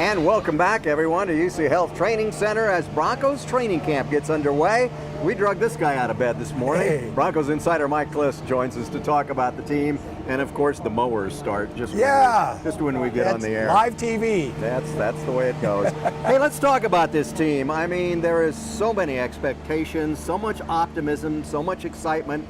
And welcome back, everyone, to UC Health Training Center as Broncos training camp gets underway. We drug this guy out of bed this morning. Hey. Broncos Insider Mike Klis joins us to talk about the team, and of course the mowers start just when we get on the air. Live TV. That's the way it goes. Hey, let's talk about this team. I mean, there is so many expectations, so much optimism, so much excitement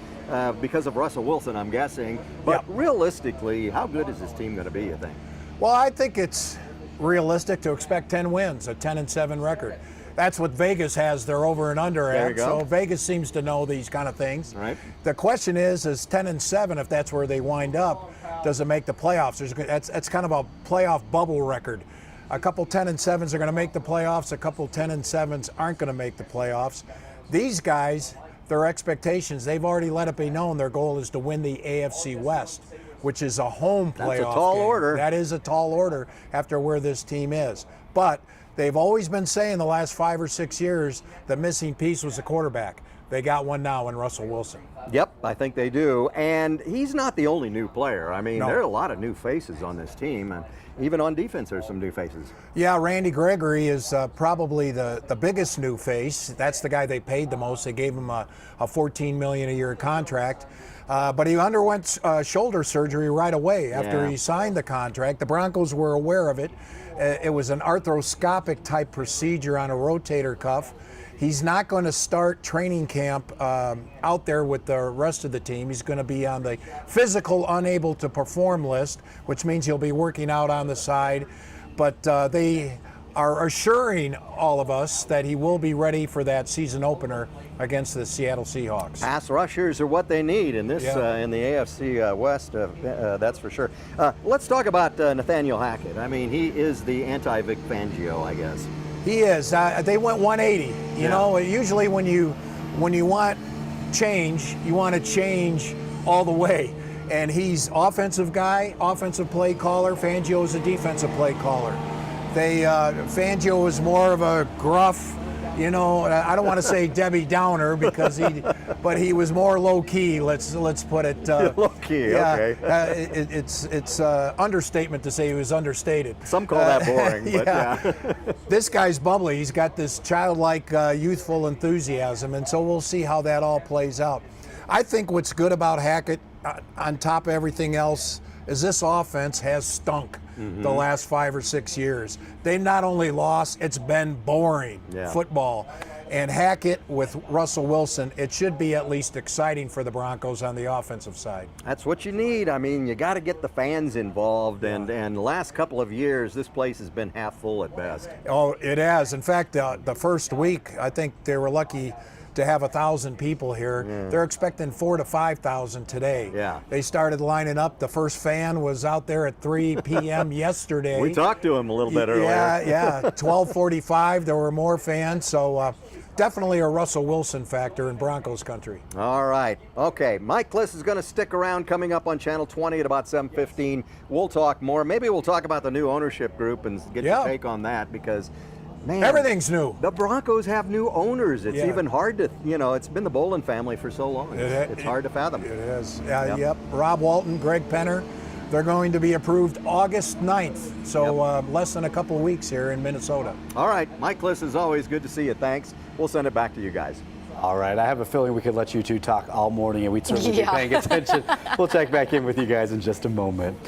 because of Russell Wilson, I'm guessing. But realistically, how good is this team going to be, you think? Well, I think it's realistic to expect 10 wins, a 10-7 record. That's what Vegas has their over and under There at. you go. So Vegas seems to know these kind of things. Right. The question is 10-7, if that's where they wind up, does it make the playoffs? That's kind of a playoff bubble record. A couple 10-7s are going to make the playoffs. A couple 10-7s aren't going to make the playoffs. These guys, their expectations, they've already let it be known their goal is to win the AFC West, which is a home playoff. That's a tall game. order. That is a tall order after where this team is. But they've always been saying the last 5 or 6 years the missing piece was the quarterback. They got one now in Russell Wilson. Yep, I think they do. And he's not the only new player. I mean, No. there are a lot of new faces on this team, and even on defense there's some new faces. Yeah, Randy Gregory is probably the biggest new face. That's the guy they paid the most. They gave him a $14 million a year contract. But he underwent shoulder surgery right away after he signed the contract. The Broncos were aware of it. It was an arthroscopic type procedure on a rotator cuff. He's not going to start training camp out there with the rest of the team. He's going to be on the physical unable to perform list, which means he'll be working out on the side. But they are assuring all of us that he will be ready for that season opener against the Seattle Seahawks. Pass rushers are what they need in this in the AFC West, that's for sure. Let's talk about Nathaniel Hackett. I mean, he is the anti-Vic Fangio, I guess. He is. They went 180. You know, usually when you want change, you want to change all the way. And he's offensive guy, offensive play caller. Fangio is a defensive play caller. Fangio is more of a gruff, you know, I don't want to say Debbie Downer because but he was more low key. Let's put it. Low key, okay. It's understatement to say he was understated. Some call that boring, but yeah. This guy's bubbly. He's got this childlike, youthful enthusiasm, and so we'll see how that all plays out. I think what's good about Hackett, on top of everything else, is this offense has stunk the last 5 or 6 years. They not only lost, it's been boring football. And Hackett with Russell Wilson, it should be at least exciting for the Broncos on the offensive side. That's what you need. I mean, you got to get the fans involved, and the last couple of years, this place has been half full at best. Oh, it has. In fact, the first week, I think they were lucky to have 1,000 people here. They're expecting 4,000 to 5,000 today. Yeah. They started lining up. The first fan was out there at 3 p.m. yesterday. We talked to him a little bit earlier. Yeah. 12:45. There were more fans. So definitely a Russell Wilson factor in Broncos country. All right. Okay. Mike Klis is going to stick around coming up on Channel 20 at about 7:15. We'll talk more. Maybe we'll talk about the new ownership group and get your take on that because, man, everything's new. The Broncos have new owners. It's even hard to, you know, it's been the Bolin family for so long. It's hard to fathom. It is. Yep. Rob Walton, Greg Penner, they're going to be approved August 9th. So less than a couple of weeks here in Minnesota. All right. Mike Klis, as always, good to see you. Thanks. We'll send it back to you guys. All right. I have a feeling we could let you two talk all morning, and we'd certainly be paying attention. We'll check back in with you guys in just a moment.